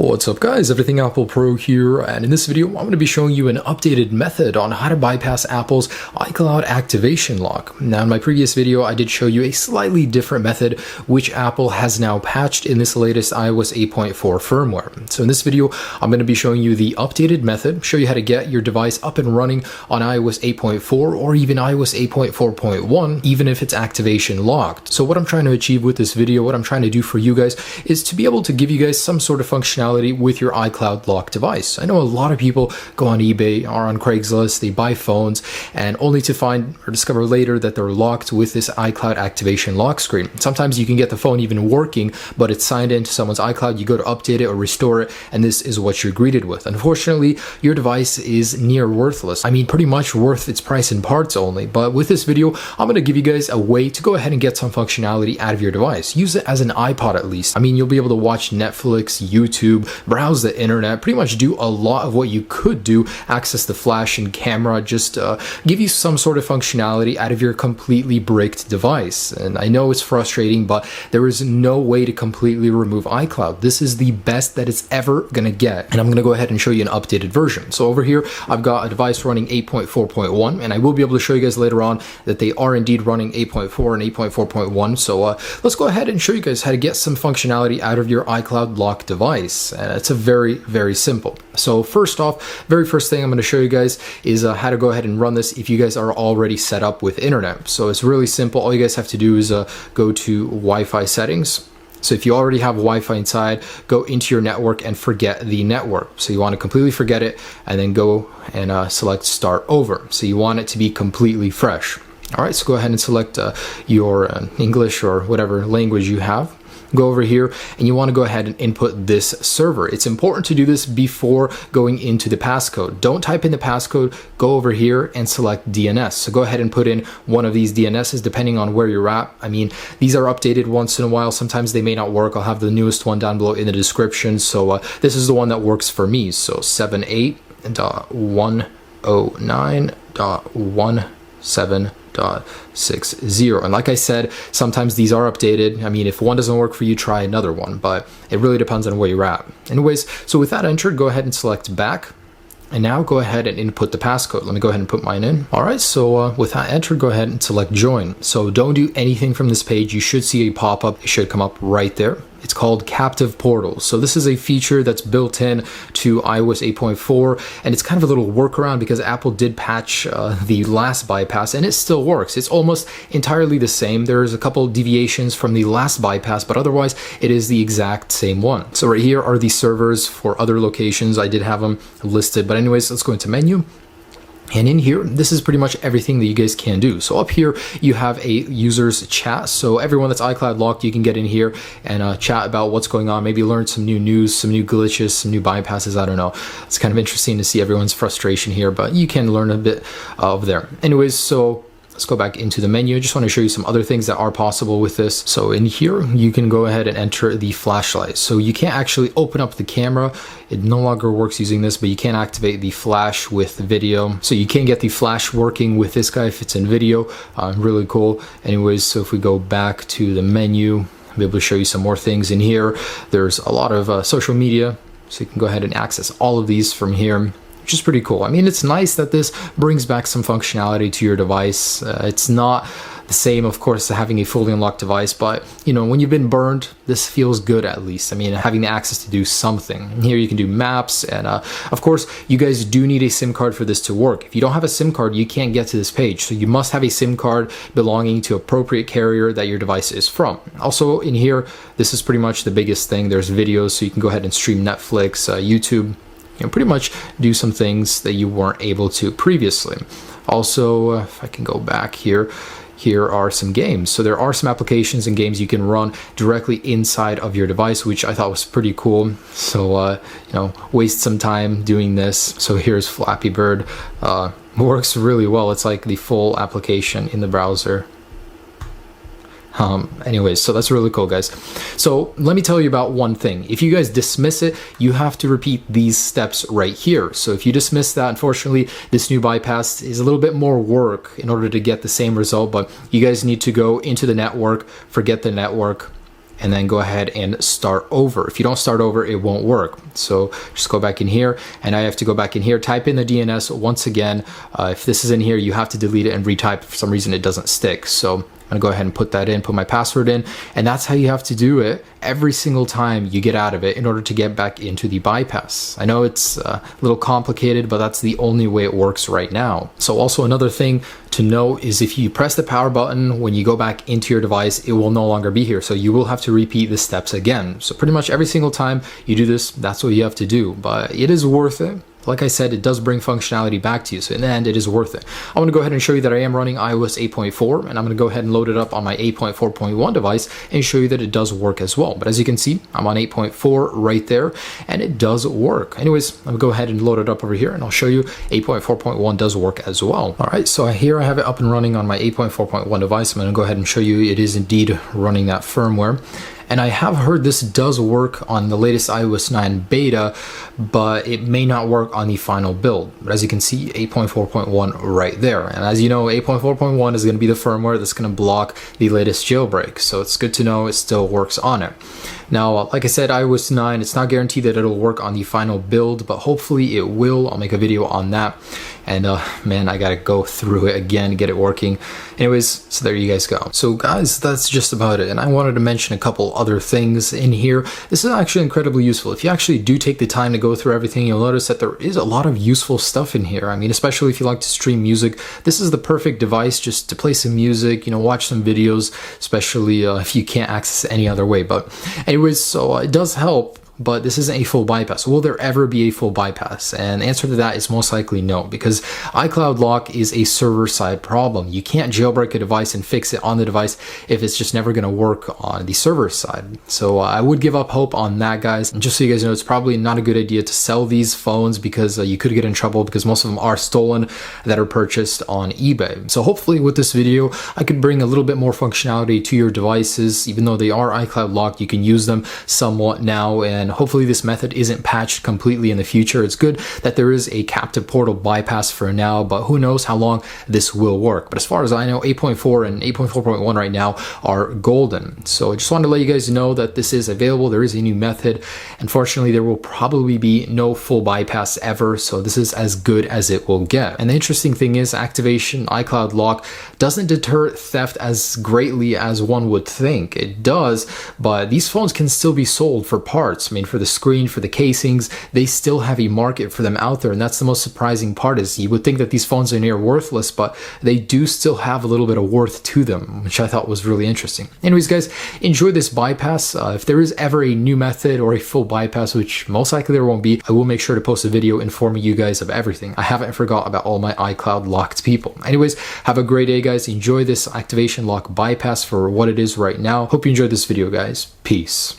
What's up guys, Everything Apple Pro here, and in this video I'm going to be showing you an updated method on how to bypass Apple's iCloud activation lock. Now in my previous video I did show you a slightly different method which Apple has now patched in this latest iOS 8.4 firmware. So in this video I'm going to be showing you the updated method, show you how to get your device up and running on iOS 8.4 or even iOS 8.4.1 even if it's activation locked. So what I'm trying to achieve with this video, what I'm trying to do for you guys is to be able to give you guys some sort of functionality with your iCloud locked device. I know a lot of people go on eBay or on Craigslist, they buy phones and only to find or discover later that they're locked with this iCloud activation lock screen. Sometimes you can get the phone even working, but it's signed into someone's iCloud, you go to update it or restore it, and this is what you're greeted with. Unfortunately, your device is near worthless. I mean, pretty much worth its price in parts only, but with this video, I'm going to give you guys a way to go ahead and get some functionality out of your device. Use it as an iPod at least. I mean, you'll be able to watch Netflix, YouTube, browse the internet, pretty much do a lot of what you could do, access the flash and camera, just give you some sort of functionality out of your completely bricked device. And I know it's frustrating, but there is no way to completely remove iCloud. This is the best that it's ever gonna get. And I'm gonna go ahead and show you an updated version. So over here, I've got a device running 8.4.1, and I will be able to show you guys later on that they are indeed running 8.4 and 8.4.1. So let's go ahead and show you guys how to get some functionality out of your iCloud locked device. It's a very simple. So first off, very first thing I'm going to show you guys is how to go ahead and run this if you guys are already set up with internet. So it's really simple. All you guys have to do is go to Wi-Fi settings. So if you already have Wi-Fi inside, go into your network and forget the network. So you want to completely forget it and then go and select start over. So you want it to be completely fresh. All right, so go ahead and select your English or whatever language you have. Go over here and you want to go ahead and input this server. It's important to do this before going into the passcode. Don't type in the passcode, go over here and select DNS. So go ahead and put in one of these DNSs depending on where you're at. I mean, these are updated once in a while. Sometimes they may not work. I'll have the newest one down below in the description. So this is the one that works for me. So 78.109.17.60. And like I said, sometimes these are updated. I mean, if one doesn't work for you, try another one, but it really depends on where you're at. Anyways, so with that entered, go ahead and select back. And now go ahead and input the passcode. Let me go ahead and put mine in. All right, so with that entered, go ahead and select join. So don't do anything from this page. You should see a pop-up. It should come up right there. It's called Captive Portal. So this is a feature that's built in to iOS 8.4, and it's kind of a little workaround because Apple did patch the last bypass, and it still works. It's almost entirely the same. There's a couple deviations from the last bypass, but otherwise it is the exact same one. So right here are the servers for other locations. I did have them listed, but anyways, let's go into menu. And in here, this is pretty much everything that you guys can do. So up here, you have a user's chat. So everyone that's iCloud locked, you can get in here and chat about what's going on, maybe learn some new news, some new glitches, some new bypasses, I don't know. It's kind of interesting to see everyone's frustration here, but you can learn a bit of there. Anyways, so let's go back into the menu. I just want to show you some other things that are possible with this. So in here, you can go ahead and enter the flashlight. So you can't actually open up the camera. It no longer works using this, but you can activate the flash with video. So you can get the flash working with this guy if it's in video. Really cool. Anyways, so if we go back to the menu, I'll be able to show you some more things in here. There's a lot of social media, so you can go ahead and access all of these from here, which is pretty cool. I mean, it's nice that this brings back some functionality to your device. It's not the same, of course, to having a fully unlocked device, but you know, when you've been burned, this feels good at least. I mean, having the access to do something. And here you can do maps, and of course, you guys do need a SIM card for this to work. If you don't have a SIM card, you can't get to this page. So you must have a SIM card belonging to appropriate carrier that your device is from. Also in here, this is pretty much the biggest thing. There's videos, so you can go ahead and stream Netflix, YouTube, and pretty much do some things that you weren't able to previously. Also, if I can go back here, here are some games. So there are some applications and games you can run directly inside of your device, which I thought was pretty cool. So, you know, waste some time doing this. So here's Flappy Bird. Works really well. It's like the full application in the browser. Anyways, so that's really cool, guys. So let me tell you about one thing. If you guys dismiss it, you have to repeat these steps right here. So if you dismiss that, unfortunately, this new bypass is a little bit more work in order to get the same result, but you guys need to go into the network, forget the network, and then go ahead and start over. If you don't start over, it won't work. So just go back in here, and I have to go back in here, type in the DNS once again. If this is in here, you have to delete it and retype. For some reason it doesn't stick. So I'm gonna go ahead and put that in, put my password in, and that's how you have to do it every single time you get out of it in order to get back into the bypass. I know it's a little complicated, but that's the only way it works right now. So also another thing to know is if you press the power button when you go back into your device, it will no longer be here. So you will have to repeat the steps again. So pretty much every single time you do this, that's what you have to do, but it is worth it. Like I said, it does bring functionality back to you, so in the end, it is worth it. I'm going to go ahead and show you that I am running iOS 8.4, and I'm going to go ahead and load it up on my 8.4.1 device and show you that it does work as well. But as you can see, I'm on 8.4 right there, and it does work. Anyways, I'm going to go ahead and load it up over here, and I'll show you 8.4.1 does work as well. All right, so here I have it up and running on my 8.4.1 device. I'm going to go ahead and show you it is indeed running that firmware. And I have heard this does work on the latest iOS 9 beta, but it may not work on the final build. But as you can see, 8.4.1 right there. And as you know, 8.4.1 is going to be the firmware that's going to block the latest jailbreak. So it's good to know it still works on it. Now, like I said, iOS 9, it's not guaranteed that it'll work on the final build, but hopefully it will. I'll make a video on that. And man, I gotta go through it again, get it working. Anyways, so there you guys go. So guys, that's just about it. And I wanted to mention a couple other things in here. This is actually incredibly useful. If you actually do take the time to go through everything, you'll notice that there is a lot of useful stuff in here. I mean, especially if you like to stream music, this is the perfect device just to play some music, you know, watch some videos, especially if you can't access it any other way. But anyways, so it does help. But this isn't a full bypass. Will there ever be a full bypass? And the answer to that is most likely no, because iCloud lock is a server-side problem. You can't jailbreak a device and fix it on the device if it's just never going to work on the server side. So I would give up hope on that, guys. And just so you guys know, it's probably not a good idea to sell these phones because you could get in trouble because most of them are stolen that are purchased on eBay. So hopefully with this video, I could bring a little bit more functionality to your devices. Even though they are iCloud locked, you can use them somewhat now, and hopefully this method isn't patched completely in the future. It's good that there is a captive portal bypass for now, but who knows how long this will work. But as far as I know, 8.4 and 8.4.1 right now are golden. So I just wanted to let you guys know that this is available. There is a new method. Unfortunately, there will probably be no full bypass ever, so this is as good as it will get. And the interesting thing is, activation iCloud lock doesn't deter theft as greatly as one would think. It does, but these phones can still be sold for parts. I mean, for the screen, for the casings, they still have a market for them out there, and that's the most surprising part. Is you would think that these phones are near worthless, but they do still have a little bit of worth to them, which I thought was really interesting. Anyways, guys, enjoy this bypass. If there is ever a new method or a full bypass, which most likely there won't be, I will make sure to post a video informing you guys of everything. I haven't forgot about all my iCloud locked people. Anyways, have a great day, guys. Enjoy this activation lock bypass for what it is right now. Hope you enjoyed this video, guys. Peace.